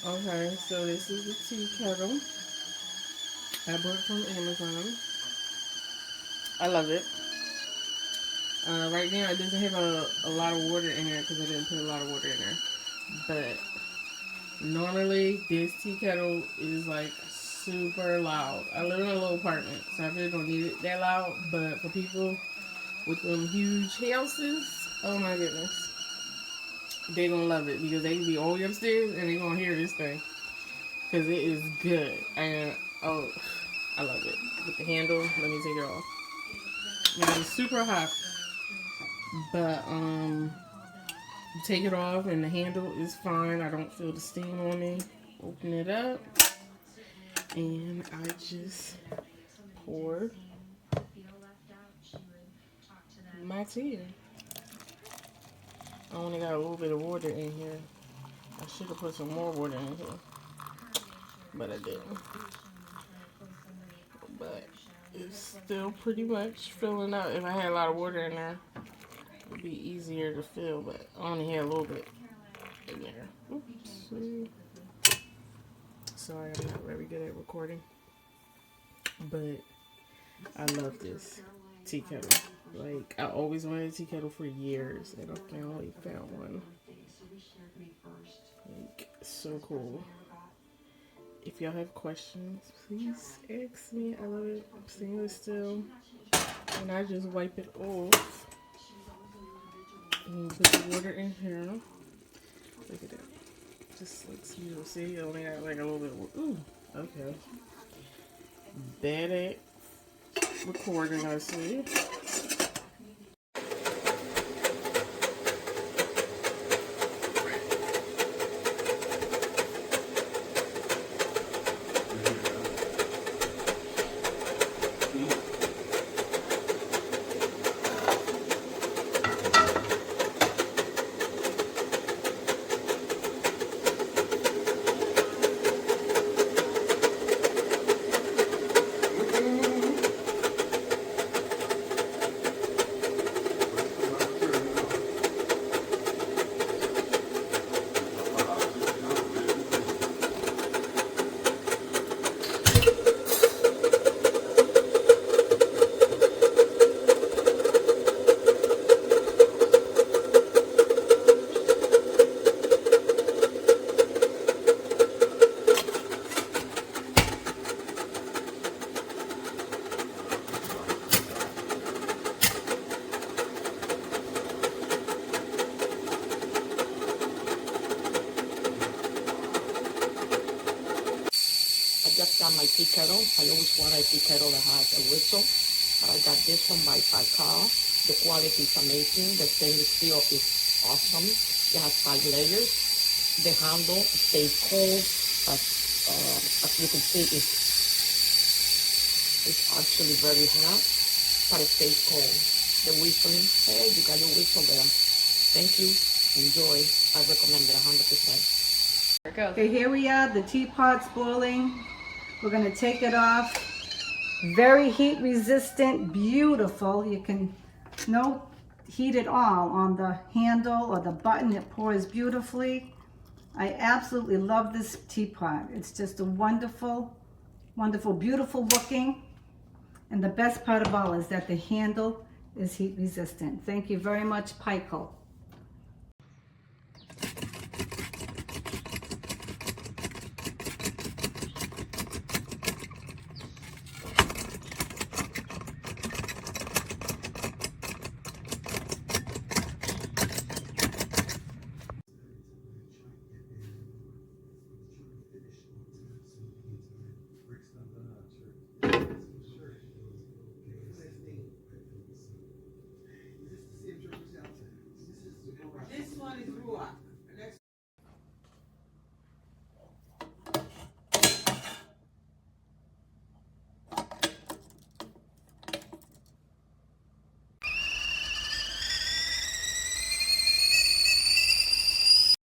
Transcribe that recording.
Okay, so this is the tea kettle. I bought from Amazon. I love it. Right now it doesn't have a lot of water in there because I didn't put a lot of water in there. But normally this tea kettle is like super loud. I live in a little apartment, so I really don't need it that loud. But for people with them huge houses, oh my goodness, they gonna love it because they can be all the way upstairs and they gonna hear this thing because it is good. And oh, I love it. With the handle, let me take it off. Now it's super hot, but you take it off and the handle is fine. I don't feel the steam on me. Open it up and I just pour my tea. I only got a little bit of water in here. I should have put some more water in here, but I didn't. But it's still pretty much filling up. If I had a lot of water in there, it would be easier to fill, but I only had a little bit in there. Oops. Sorry, I'm not very good at recording, but I love this tea kettle. Like, I always wanted a tea kettle for years, and I finally found one. Like, so cool. If y'all have questions, please ask me. I love it. I'm stainless steel. And I just wipe it off. And put the water in here. Look at that. Just looks beautiful. See, I only got like a little bit of water. Ooh, okay. Bad at recording, I see. Got my tea kettle. I always want a tea kettle that has a whistle. But I got this one by Pykal. The quality is amazing. The stainless steel is awesome. It has 5 layers. The handle stays cold. As you can see, it's actually very hot, but it stays cold. The whistling, hey, you got your whistle there. Thank you. Enjoy. I recommend it 100%. There it goes. Okay, here we are. The teapot's boiling. We're going to take it off. Very heat resistant, beautiful. You can, no heat at all on the handle or the button. It pours beautifully. I absolutely love this teapot. It's just a wonderful, wonderful, beautiful looking. And the best part of all is that the handle is heat resistant. Thank you very much, Pykal.